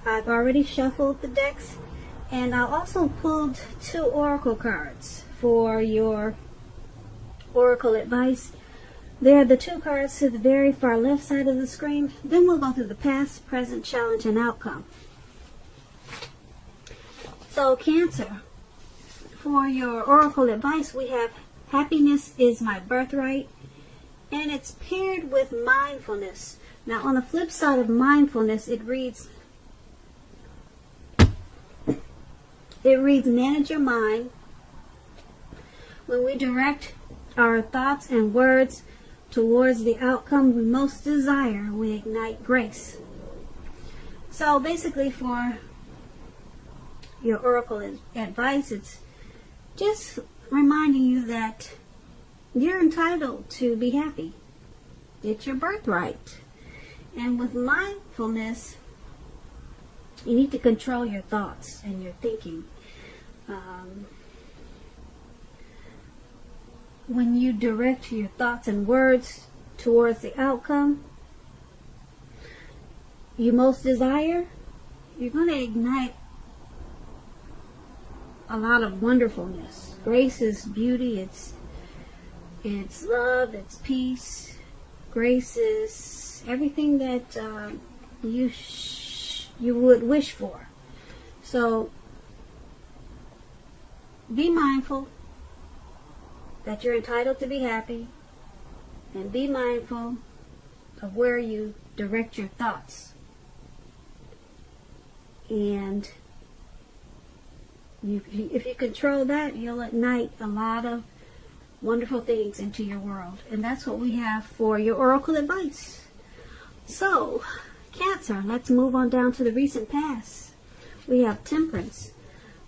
I've already shuffled the decks, and I also pulled 2 oracle cards for your oracle advice. They're the 2 cards to the very far left side of the screen. Then we'll go through the past, present, challenge, and outcome. So Cancer, for your oracle advice, we have happiness is my birthright, and it's paired with mindfulness. Now on the flip side of mindfulness, it reads manage your mind. When we direct our thoughts and words towards the outcome we most desire, we ignite grace. So basically, for your oracle advice, it's just reminding you that you're entitled to be happy. It's your birthright. And with mindfulness, you need to control your thoughts and your thinking. When you direct your thoughts and words towards the outcome you most desire, you're going to ignite a lot of wonderfulness. Grace is beauty, it's love, it's peace. Grace is everything that you would wish for. So be mindful that you're entitled to be happy, and be mindful of where you direct your thoughts. And if you control that, you'll ignite a lot of wonderful things into your world. And that's what we have for your oracle advice. So, Cancer, let's move on down to the recent past. We have Temperance.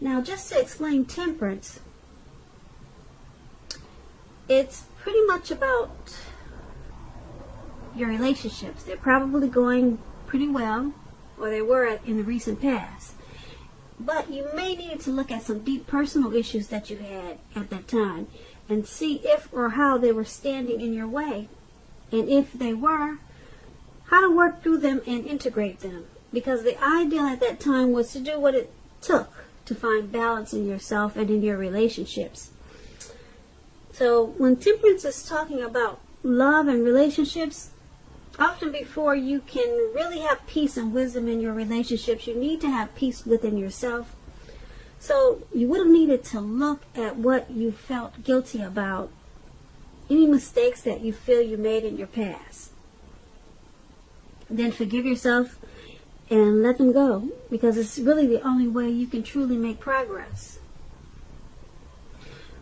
Now, just to explain Temperance, it's pretty much about your relationships. They're probably going pretty well, or they were in the recent past. But you may need to look at some deep personal issues that you had at that time and see if or how they were standing in your way. And if they were, how to work through them and integrate them. Because the ideal at that time was to do what it took to find balance in yourself and in your relationships. So when Temperance is talking about love and relationships, often before you can really have peace and wisdom in your relationships, you need to have peace within yourself. So you would have needed to look at what you felt guilty about, any mistakes that you feel you made in your past. Then forgive yourself and let them go, because it's really the only way you can truly make progress.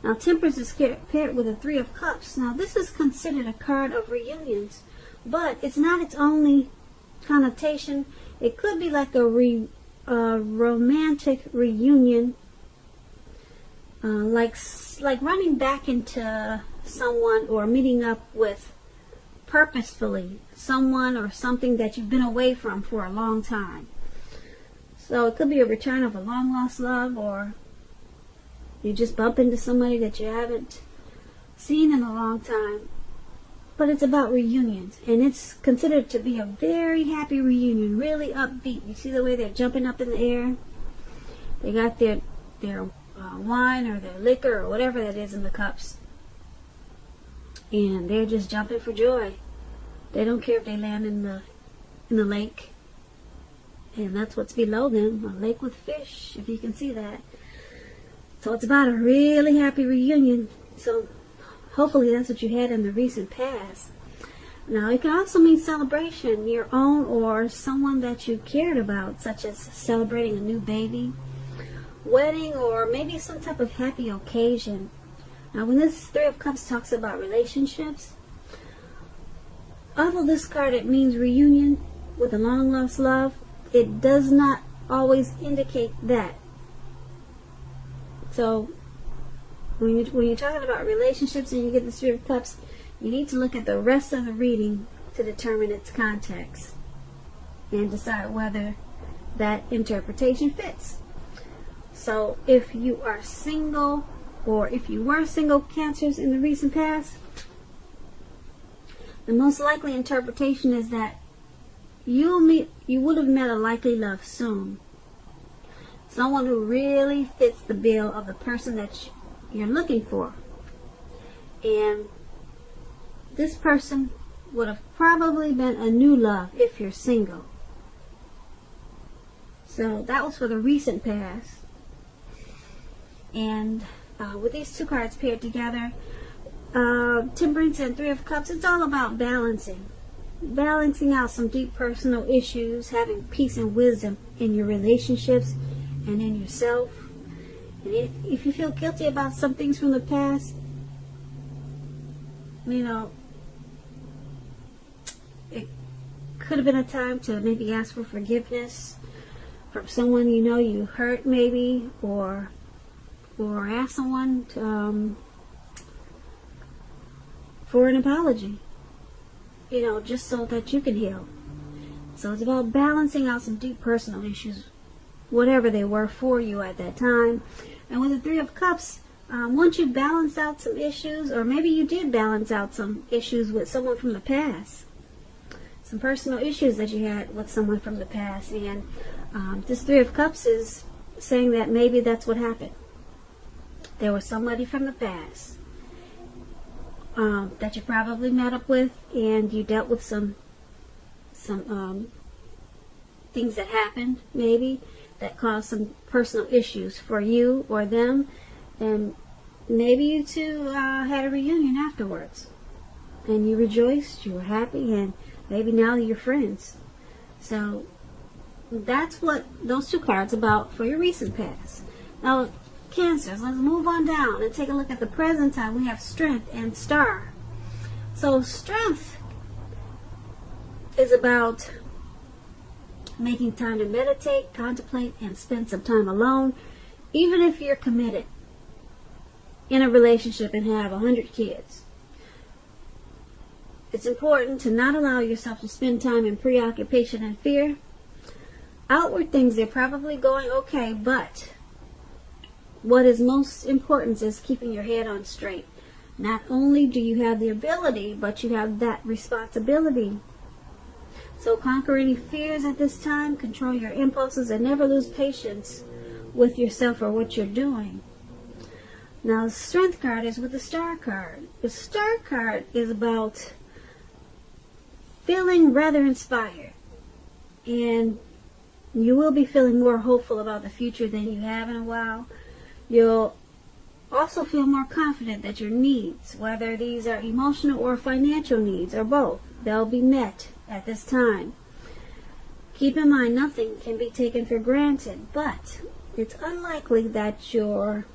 Now, Temperance is paired with a 3 of Cups. Now, this is considered a card of reunions, but it's not its only connotation. It could be like a romantic reunion, like running back into someone or meeting up with purposefully someone or something that you've been away from for a long time. So it could be a return of a long lost love, or you just bump into somebody that you haven't seen in a long time. But it's about reunions, and it's considered to be a very happy reunion, really upbeat. You see the way they're jumping up in the air? They got their wine or their liquor or whatever that is in the cups, and they're just jumping for joy. They don't care if they land in the lake, and that's what's below them, a lake with fish, if you can see that. So it's about a really happy reunion. So hopefully that's what you had in the recent past. Now, it can also mean celebration, your own or someone that you cared about, such as celebrating a new baby, wedding, or maybe some type of happy occasion. Now, when this 3 of Cups talks about relationships, although this card, it means reunion with a long lost love, it does not always indicate that. So when you're talking about relationships and you get the 3 of Cups, you need to look at the rest of the reading to determine its context and decide whether that interpretation fits. So if you are single, or if you were single, Cancers, in the recent past, the most likely interpretation is that you would have met a likely love soon. Someone who really fits the bill of the person that you're looking for. And this person would have probably been a new love if you're single. So that was for the recent past. And with these two cards paired together, Temperance and Three of Cups, it's all about balancing. Balancing out some deep personal issues, having peace and wisdom in your relationships and in yourself. And if you feel guilty about some things from the past, it could have been a time to maybe ask for forgiveness from someone you hurt, maybe, or ask someone to, for an apology, just so that you can heal. So it's about balancing out some deep personal issues, whatever they were for you at that time. And with the Three of Cups, once you balance out some issues, or maybe you did balance out some issues with someone from the past, some personal issues that you had with someone from the past, and this Three of Cups is saying that maybe that's what happened. There was somebody from the past that you probably met up with, and you dealt with some things that happened, maybe, that caused some personal issues for you or them, and maybe you two had a reunion afterwards, and you rejoiced, you were happy, and maybe now you're friends. So that's what those two cards about for your recent past. Now, Cancers, let's move on down and take a look at the present time. We have Strength and Star. So Strength is about making time to meditate, contemplate, and spend some time alone, even if you're committed in a relationship and have 100 kids. It's important to not allow yourself to spend time in preoccupation and fear. Outward things, they're probably going okay, but what is most important is keeping your head on straight. Not only do you have the ability, but you have that responsibility. So conquer any fears at this time, control your impulses, and never lose patience with yourself or what you're doing. Now, the Strength card is with the Star card. The Star card is about feeling rather inspired. And you will be feeling more hopeful about the future than you have in a while. You'll also feel more confident that your needs, whether these are emotional or financial needs or both, they'll be met at this time. Keep in mind, nothing can be taken for granted, but it's unlikely that your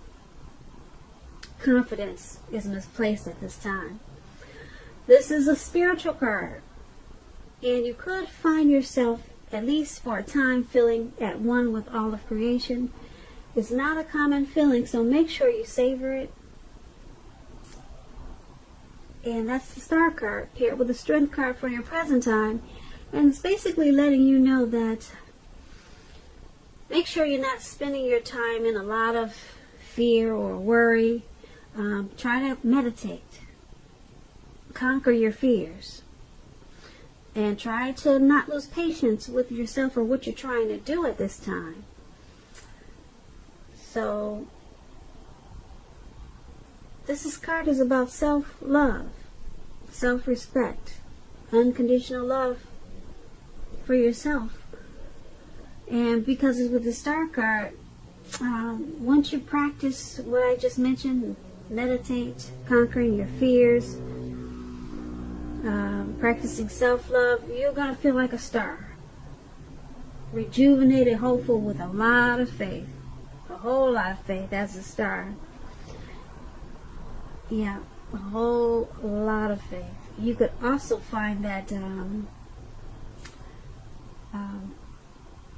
confidence is misplaced at this time. This is a spiritual card, and you could find yourself, at least for a time, feeling at one with all of creation. It's not a common feeling, so make sure you savor it. And that's the Star card paired with the Strength card for your present time. And it's basically letting you know that make sure you're not spending your time in a lot of fear or worry. Try to meditate. Conquer your fears. And try to not lose patience with yourself or what you're trying to do at this time. So, this card is about self-love, self-respect, unconditional love for yourself. And because it's with the Star card, once you practice what I just mentioned, meditate, conquering your fears, practicing self-love, you're going to feel like a star. Rejuvenated, hopeful, with a lot of faith. A whole lot of faith as a star. Yeah, a whole lot of faith. You could also find that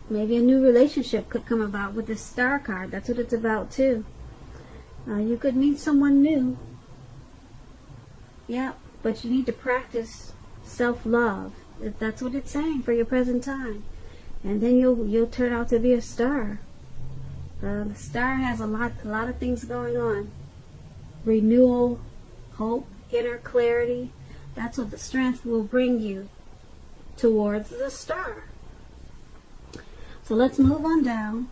maybe a new relationship could come about with this Star card. That's what it's about too. You could meet someone new. Yeah, but you need to practice self-love. That's what it's saying for your present time. And then you'll turn out to be a star. The Star has a lot of things going on. Renewal, hope, inner clarity. That's what the Strength will bring you towards the star. So let's move on down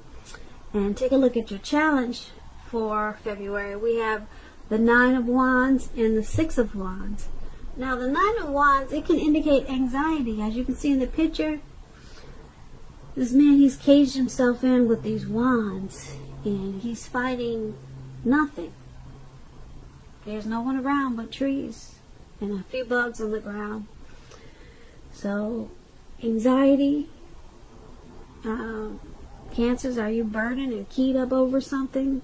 and take a look at your challenge for February. We have the Nine of Wands and the Six of Wands. Now the Nine of Wands, it can indicate anxiety. As you can see in the picture, this man, he's caged himself in with these wands and he's fighting nothing. There's no one around but trees and a few bugs on the ground. So anxiety, Cancers, are you burdened and keyed up over something?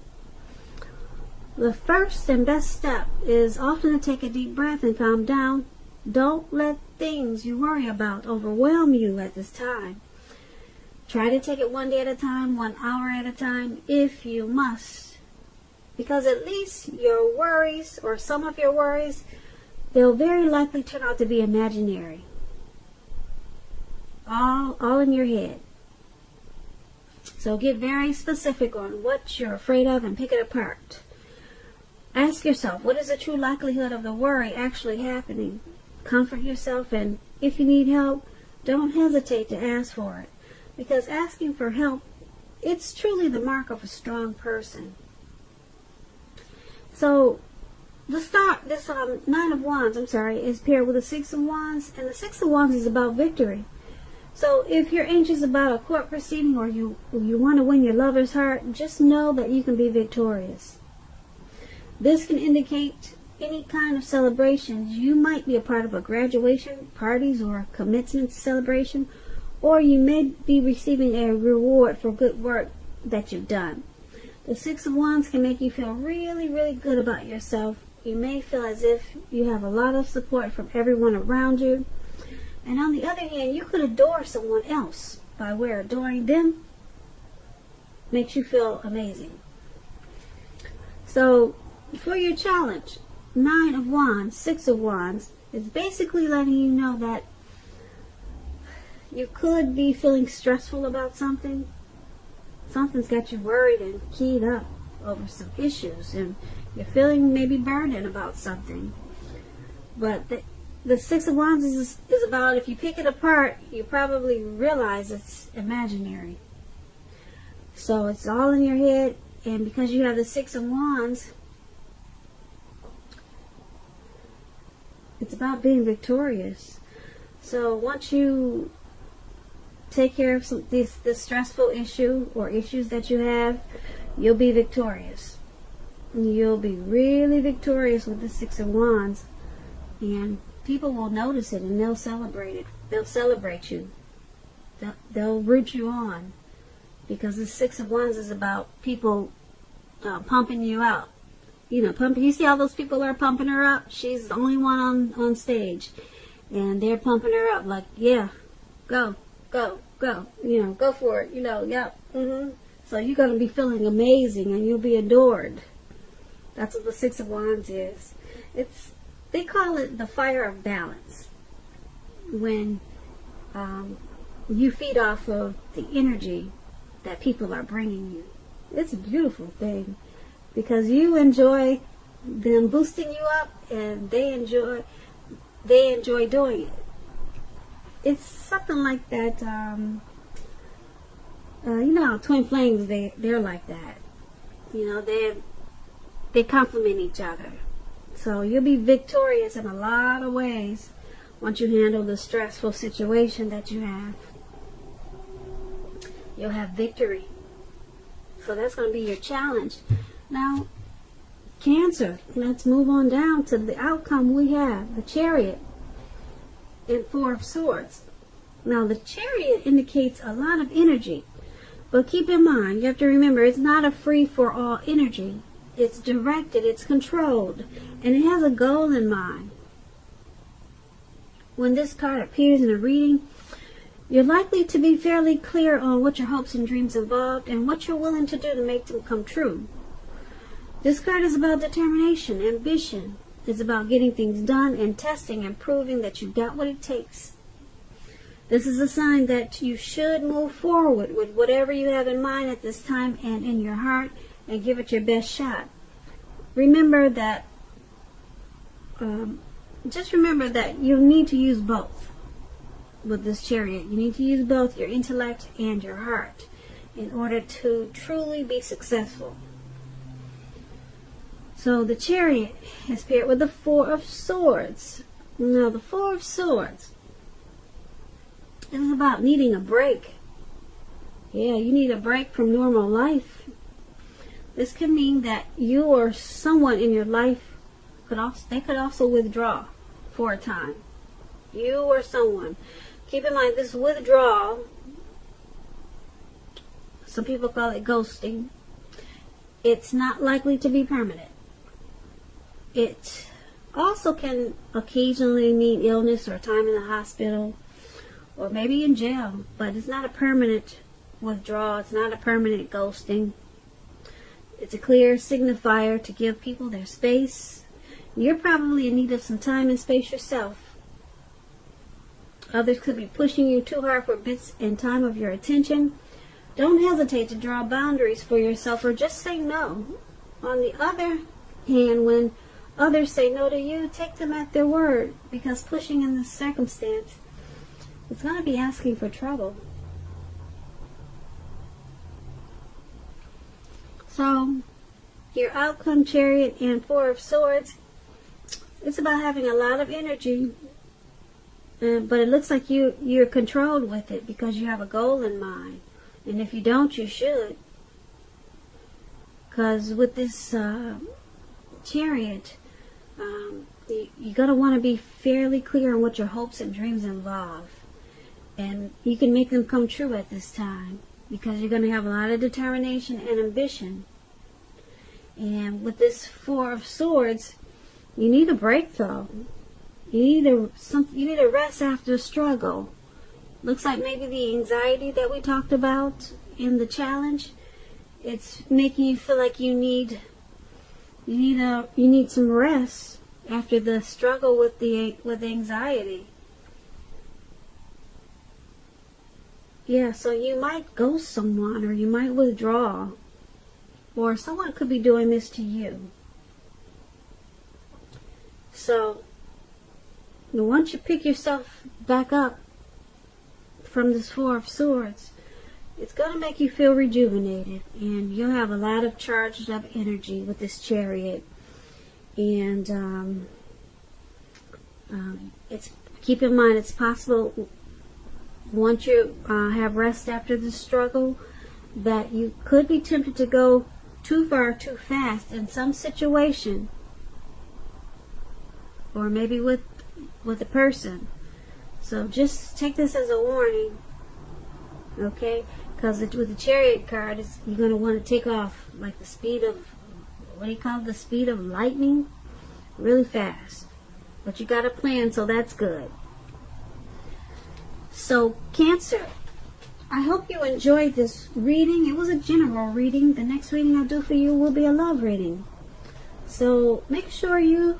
The first and best step is often to take a deep breath and calm down. Don't let things you worry about overwhelm you at this time. Try to take it one day at a time, 1 hour at a time, if you must. Because at least your worries, or some of your worries, they'll very likely turn out to be imaginary. All in your head. So get very specific on what you're afraid of and pick it apart. Ask yourself, what is the true likelihood of the worry actually happening? Comfort yourself, and if you need help, don't hesitate to ask for it. Because asking for help, it's truly the mark of a strong person. So, this Nine of Wands, is paired with the Six of Wands, and the Six of Wands is about victory. So if you're anxious about a court proceeding or you want to win your lover's heart, just know that you can be victorious. This can indicate any kind of celebrations. You might be a part of a graduation, parties, or a commencement celebration, or you may be receiving a reward for good work that you've done. The Six of Wands can make you feel really, really good about yourself. You may feel as if you have a lot of support from everyone around you. And on the other hand, you could adore someone else by where adoring them makes you feel amazing. So, for your challenge, Nine of Wands, Six of Wands is basically letting you know that you could be feeling stressful about something. Something's got you worried and keyed up over some issues, and you're feeling maybe burdened about something. But the Six of Wands is about, if you pick it apart, you probably realize it's imaginary. So it's all in your head, and because you have the Six of Wands, it's about being victorious. So once you take care of this stressful issue or issues that you have, you'll be victorious. You'll be really victorious with the Six of Wands, and people will notice it and they'll celebrate it. They'll celebrate you. They'll root you on, because the Six of Wands is about people pumping you out. Pumping. You see how those people are pumping her up? She's the only one on stage, and they're pumping her up like, yeah, go, go, go. Go for it. Yep. So you're gonna be feeling amazing, and you'll be adored. That's what the Six of Wands is. They call it the fire of balance. When you feed off of the energy that people are bringing you. It's a beautiful thing, because you enjoy them boosting you up, and they enjoy doing it. It's something like that. Twin flames, they're like that. They complement each other. So you'll be victorious in a lot of ways once you handle the stressful situation that you have. You'll have victory. So that's going to be your challenge. Now, Cancer, let's move on down to the outcome we have. The Chariot and Four of Swords. Now, the Chariot indicates a lot of energy. But keep in mind, you have to remember, it's not a free-for-all energy. It's directed, it's controlled, and it has a goal in mind. When this card appears in a reading, you're likely to be fairly clear on what your hopes and dreams involved and what you're willing to do to make them come true. This card is about determination, ambition. It's about getting things done and testing and proving that you've got what it takes. This is a sign that you should move forward with whatever you have in mind at this time and in your heart, and give it your best shot. Remember that, just remember that you need to use both. with this chariot. You need to use both your intellect and your heart in order to truly be successful. So the chariot is paired with the Four of Swords. Now the Four of Swords is about needing a break. Yeah, you need a break from normal life. This could mean that you or someone in your life could also withdraw for a time. You or someone. Keep in mind, this withdrawal, some people call it ghosting, it's not likely to be permanent. It also can occasionally mean illness or time in the hospital or maybe in jail, but it's not a permanent withdrawal. It's not a permanent ghosting. It's a clear signifier to give people their space. You're probably in need of some time and space yourself. Others could be pushing you too hard for bits and time of your attention. Don't hesitate to draw boundaries for yourself or just say no. On the other hand, when others say no to you, take them at their word, because pushing in this circumstance, it's going to be asking for trouble. So, your outcome, Chariot and Four of Swords, it's about having a lot of energy, but it looks like you're controlled with it because you have a goal in mind. And if you don't, you should. Because with this Chariot, you're going to want to be fairly clear on what your hopes and dreams involve. And you can make them come true at this time, because you're going to have a lot of determination and ambition. And with this Four of Swords, you need a break, though. You need a rest after a struggle. Looks like maybe the anxiety that we talked about in the challenge, it's making you feel like you need some rest after the struggle with anxiety. Yeah, so you might ghost someone, or you might withdraw, or someone could be doing this to you. So, once you pick yourself back up from this Four of Swords, it's going to make you feel rejuvenated, and you'll have a lot of charged up energy with this Chariot. And keep in mind, it's possible once you have rest after the struggle that you could be tempted to go too far too fast in some situation, or maybe with a person. So just take this as a warning, okay? Because with the Chariot card, you're going to want to take off like the speed of, what do you call it? The speed of lightning, really fast. But you got a plan, so that's good. So Cancer, I hope you enjoyed this reading. It was a general reading. The next reading I do for you will be a love reading. So make sure you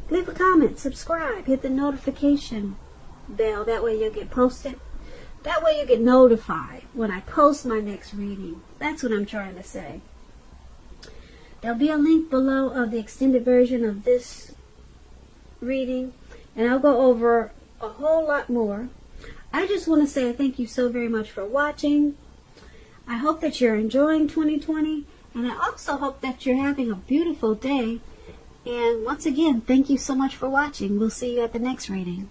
leave a comment, subscribe, hit the notification bell. That way you'll get posted. That way you get notified when I post my next reading. That's what I'm trying to say. There'll be a link below of the extended version of this reading, and I'll go over a whole lot more. I just want to say thank you so very much for watching. I hope that you're enjoying 2020, and I also hope that you're having a beautiful day. And once again, thank you so much for watching. We'll see you at the next reading.